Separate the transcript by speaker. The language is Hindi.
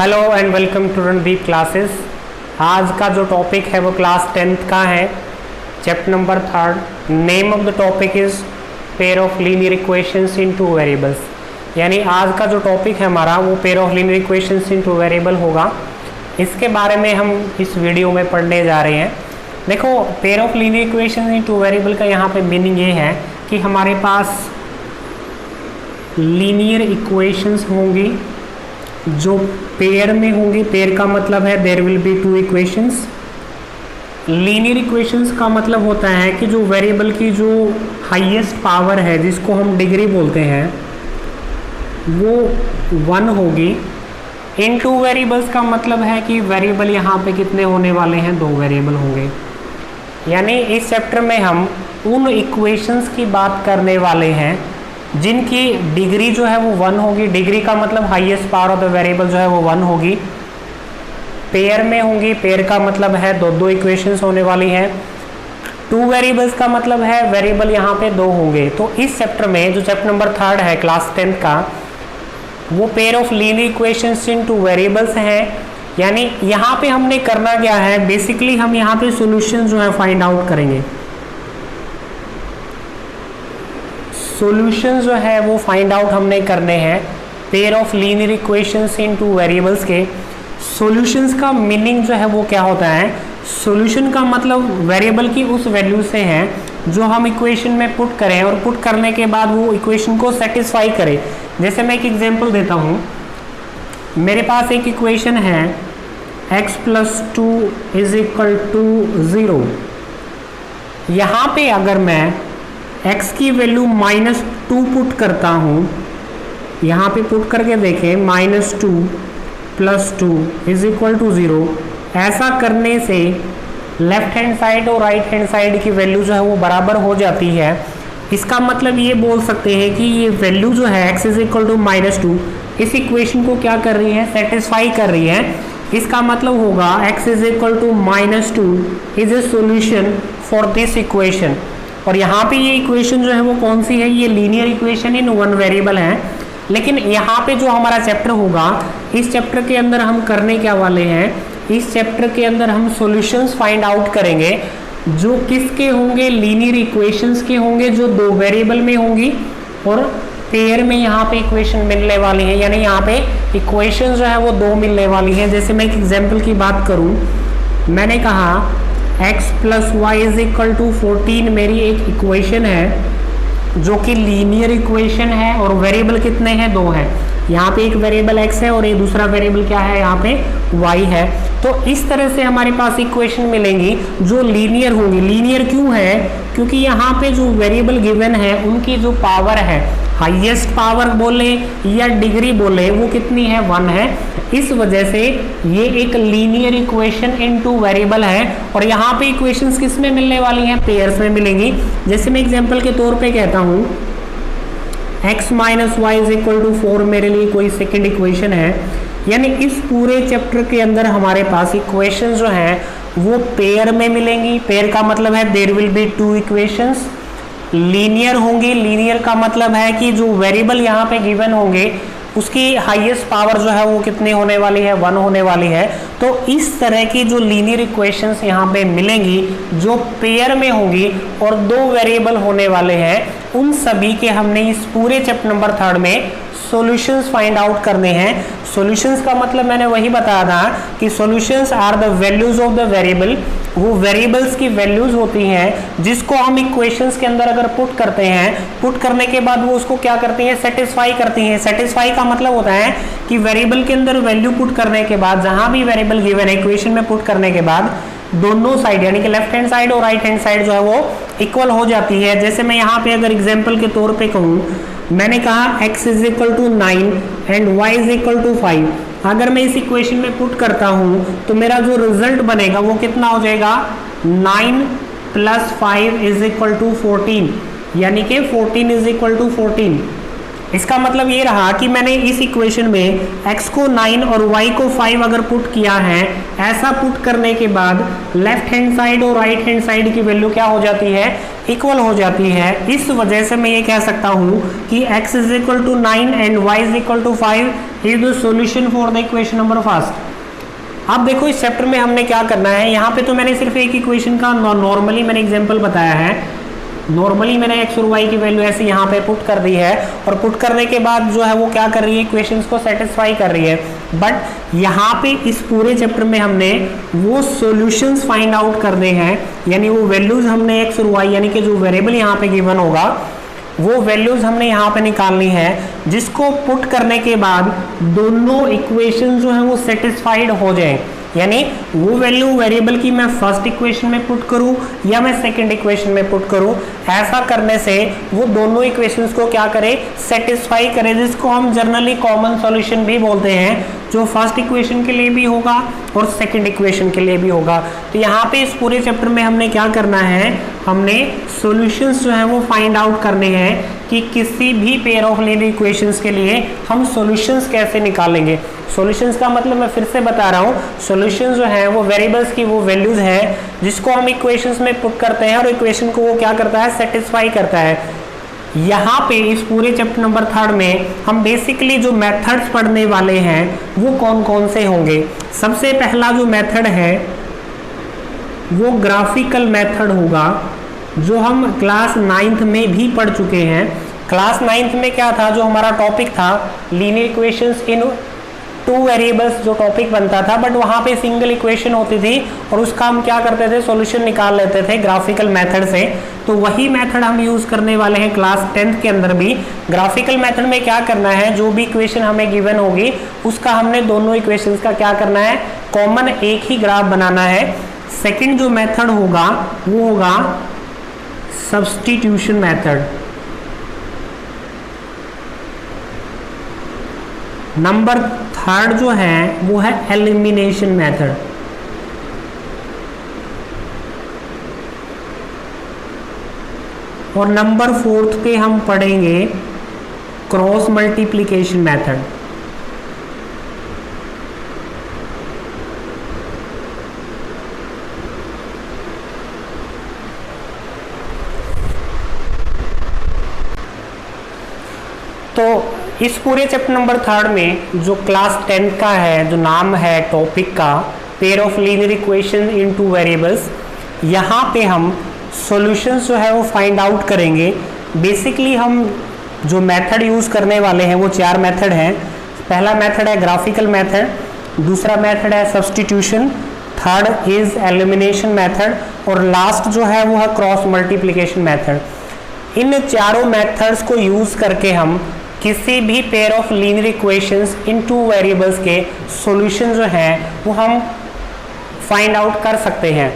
Speaker 1: Hello and welcome to Randeep classes. आज का जो टॉपिक है वो क्लास 10th का है, chapter number 3। Name of the topic is pair of linear equations in two variables. यानी आज का जो टॉपिक है हमारा वो pair of linear equations in two variable होगा। इसके बारे में हम इस वीडियो में पढ़ने जा रहे हैं। देखो, pair of linear equations in two variable का यहाँ पे मीनिंग ये है कि हमारे पास लीनियर इक्वेशंस होंगी जो पेयर में होंगी। पेयर का मतलब है there will be two equations. Linear equations का मतलब होता है कि जो वेरिएबल की जो हाईएस्ट पावर है, जिसको हम डिग्री बोलते हैं, वो 1 होगी। इन टू वेरिएबल्स का मतलब है कि वेरिएबल यहाँ पे कितने होने वाले हैं, 2 वेरिएबल होंगे। यानी इस चैप्टर में हम उन इक्वेशंस की बात करने वाले हैं जिनकी डिग्री जो है वो 1 होगी। डिग्री का मतलब highest power of the variable जो है वो 1 होगी। पेयर में होंगी। पेयर का मतलब है 2 इक्वेशंस होने वाली है। 2 वेरिएबल्स का मतलब है वेरिएबल यहाँ पे 2 होंगे। तो इस चैप्टर में जो चैप्टर नंबर 3 है क्लास 10th का, वो pair of linear equations in two variables है। यानी यहाँ पे हमने करना क्या है, बेसिकली हम यहाँ पे सोल्यूशन जो है फाइंड आउट करेंगे। सॉल्यूशन जो है वो फाइंड आउट हमने करने हैं pair of linear equations in two variables के। सॉल्यूशंस का मीनिंग जो है वो क्या होता है, सॉल्यूशन का मतलब वेरिएबल की उस वैल्यू से है जो हम इक्वेशन में पुट करें और पुट करने के बाद वो इक्वेशन को सेटिस्फाई करे। जैसे मैं एक एग्जांपल देता हूँ। मेरे पास एक इक्वेशन है x + 2 = 0। यहाँ पे अगर मैं x की वैल्यू -2 पुट करता हूँ, यहाँ पे पुट करके देखें, -2 + 2 = 0। ऐसा करने से लेफ्ट हैंड साइड और राइट हैंड साइड की वैल्यू जो है वो बराबर हो जाती है। इसका मतलब ये बोल सकते हैं कि ये वैल्यू जो है x = -2 इस इक्वेशन को क्या कर रही है, सेटिस्फाई कर रही है। इसका मतलब होगा x = -2 is a solution for this equation. और यहाँ पे ये इक्वेशन जो है वो कौन सी है, ये लीनियर इक्वेशन इन 1 वेरिएबल है। लेकिन यहाँ पे जो हमारा चैप्टर होगा, इस चैप्टर के अंदर हम करने क्या वाले हैं, इस चैप्टर के अंदर हम सॉल्यूशंस फाइंड आउट करेंगे जो किसके होंगे, लीनियर इक्वेशंस के होंगे जो 2 वेरिएबल में होंगी और पेयर में यहाँ पे इक्वेशन मिलने वाली है। यानी यहाँ पे इक्वेशन जो है वो 2 मिलने वाली है। जैसे मैं एक एग्जाम्पल की बात करूँ, मैंने कहा x + y = 14 मेरी एक इक्वेशन है जो कि लीनियर इक्वेशन है और वेरिएबल कितने हैं, 2 है। यहाँ पे एक वेरिएबल x है और एक दूसरा वेरिएबल क्या है, यहाँ पे y है। तो इस तरह से हमारे पास इक्वेशन मिलेंगी जो लीनियर होंगी। लीनियर क्यों है, क्योंकि यहाँ पे जो वेरिएबल गिवन है उनकी जो पावर है, हाईएस्ट पावर बोले या डिग्री बोले, वो कितनी है, 1 है। इस वजह से ये एक linear equation in two variable है। और यहाँ पे इक्वेशंस किस में मिलने वाली हैं, पेयर्स में मिलेंगी। जैसे मैं एग्जांपल के तौर पे कहता हूँ x - y = 4 मेरे लिए कोई सेकंड इक्वेशन है। यानी इस पूरे चैप्टर के अंदर हमारे पास इक्वेशन जो हैं वो पेयर में मिलेंगी। पेयर का मतलब है there will be 2 equations. Linear होंगी। लीनियर का मतलब है कि जो वेरिएबल यहाँ पे गिवन होंगे उसकी हाईएस्ट पावर जो है वो कितनी होने वाली है, 1 होने वाली है। तो इस तरह की जो लीनियर इक्वेशंस यहाँ पे मिलेंगी जो पेयर में होंगी और 2 वेरिएबल होने वाले हैं, उन सभी के हमने इस पूरे चैप्टर नंबर 3 में सॉल्यूशंस फाइंड आउट करने हैं। सॉल्यूशंस का मतलब मैंने वही बताया था कि solutions are the values of the variable. वो वेरिएबल्स की वैल्यूज होती हैं जिसको हम इक्वेशंस के अंदर अगर पुट करते हैं, पुट करने के बाद वो उसको क्या करती हैं, सेटिस्फाई करती हैं। सेटिस्फाई का मतलब होता है कि वेरिएबल के अंदर वैल्यू पुट करने के बाद, जहां भी वेरिएबल गिवन है इक्वेशन में पुट करने के बाद, दोनों साइड यानी कि लेफ्ट हैंड साइड और राइट हैंड साइड जो है वो इक्वल हो जाती है। जैसे मैं यहाँ पे अगर एग्जाम्पल के तौर पे कहूँ, मैंने कहा x = 9 एंड y = 5। अगर मैं इस इक्वेशन में पुट करता हूँ तो मेरा जो रिजल्ट बनेगा वो कितना हो जाएगा, 9 + 5 = 14। यानी कि 14 = 14। इसका मतलब ये रहा कि मैंने इस इक्वेशन में x को 9 और y को 5 अगर पुट किया है, ऐसा पुट करने के बाद लेफ्ट हैंड साइड और राइट हैंड साइड की वैल्यू क्या हो जाती है, इक्वल हो जाती है। इस वजह से मैं ये कह सकता हूँ कि x is equal to 9 and y is equal to 5 is the solution for the equation number first. अब देखो इस चैप्टर में हमने क्या करना है, यहाँ पे तो मैंने सिर्फ एक इक्वेशन का नॉर्मली मैंने एग्जांपल बताया है। नॉर्मली मैंने x और y की वैल्यू ऐसे यहाँ पे पुट कर दी है और पुट करने के बाद जो है वो क्या कर रही है, इक्वेशंस को सेटिस्फाई कर रही है। बट यहाँ पे इस पूरे चैप्टर में हमने वो सॉल्यूशंस फाइंड आउट करने हैं, यानी वो वैल्यूज हमने x और y यानी कि जो वेरिएबल यहाँ पे गिवन होगा वो वैल्यूज हमने यहाँ पे निकालनी है, जिसको पुट करने के बाद दोनों इक्वेशन जो है वो सेटिस्फाइड हो जाए। यानी वो वैल्यू वेरिएबल की मैं फर्स्ट इक्वेशन में पुट करूं या मैं सेकंड इक्वेशन में पुट करूं, ऐसा करने से वो दोनों इक्वेशंस को क्या करे, सेटिस्फाई करे, जिसको हम जनरली कॉमन सॉल्यूशन भी बोलते हैं, जो फर्स्ट इक्वेशन के लिए भी होगा और सेकंड इक्वेशन के लिए भी होगा। तो यहाँ पे इस पूरे चैप्टर में हमने क्या करना है, हमने सॉल्यूशंस जो है वो फाइंड आउट करने हैं कि किसी भी पेयर ऑफ लीनियर इक्वेशंस के लिए हम सॉल्यूशंस कैसे निकालेंगे। सॉल्यूशंस का मतलब मैं फिर से बता रहा हूँ, सॉल्यूशंस जो है वो वेरिएबल्स की वो वैल्यूज है जिसको हम इक्वेशंस में पुट करते हैं और इक्वेशन को वो क्या करता है, सेटिस्फाई करता है। यहाँ पे इस पूरे चैप्टर नंबर 3 में हम बेसिकली जो मेथड्स पढ़ने वाले हैं वो कौन कौन से होंगे। सबसे पहला जो मेथड है वो ग्राफिकल मेथड होगा, जो हम क्लास 9th में भी पढ़ चुके हैं। क्लास 9th में क्या था, जो हमारा टॉपिक था लीनियर इक्वेशंस इन 2 वेरिएबल्स जो टॉपिक बनता था, बट वहाँ पे सिंगल इक्वेशन होती थी और उसका हम क्या करते थे, सॉल्यूशन निकाल लेते थे ग्राफिकल मेथड से। तो वही मेथड हम यूज करने वाले हैं क्लास 10th के अंदर भी। ग्राफिकल मेथड में क्या करना है, जो भी इक्वेशन हमें गिवन होगी उसका हमने दोनों इक्वेशंस का क्या करना है, कॉमन एक ही ग्राफ बनाना है। सेकेंड जो मेथड होगा वो होगा सब्स्टिट्यूशन मेथड। नंबर 3 जो है वो है एलिमिनेशन मेथड। और नंबर 4 पे हम पढ़ेंगे क्रॉस मल्टीप्लिकेशन मेथड। तो इस पूरे चैप्टर नंबर 3 में जो क्लास 10 का है, जो नाम है टॉपिक का, pair of linear equation in 2 variables, यहाँ पे हम सॉल्यूशंस जो है वो फाइंड आउट करेंगे। बेसिकली हम जो मेथड यूज़ करने वाले हैं वो 4 मेथड हैं। पहला मेथड है ग्राफिकल मेथड, दूसरा मेथड है substitution, third is elimination method और लास्ट जो है वो है क्रॉस मल्टीप्लिकेशन मेथड। इन चारों मेथड्स को यूज़ करके हम किसी भी pair of linear equations in 2 variables के सॉल्यूशन जो हैं वो हम फाइंड आउट कर सकते हैं।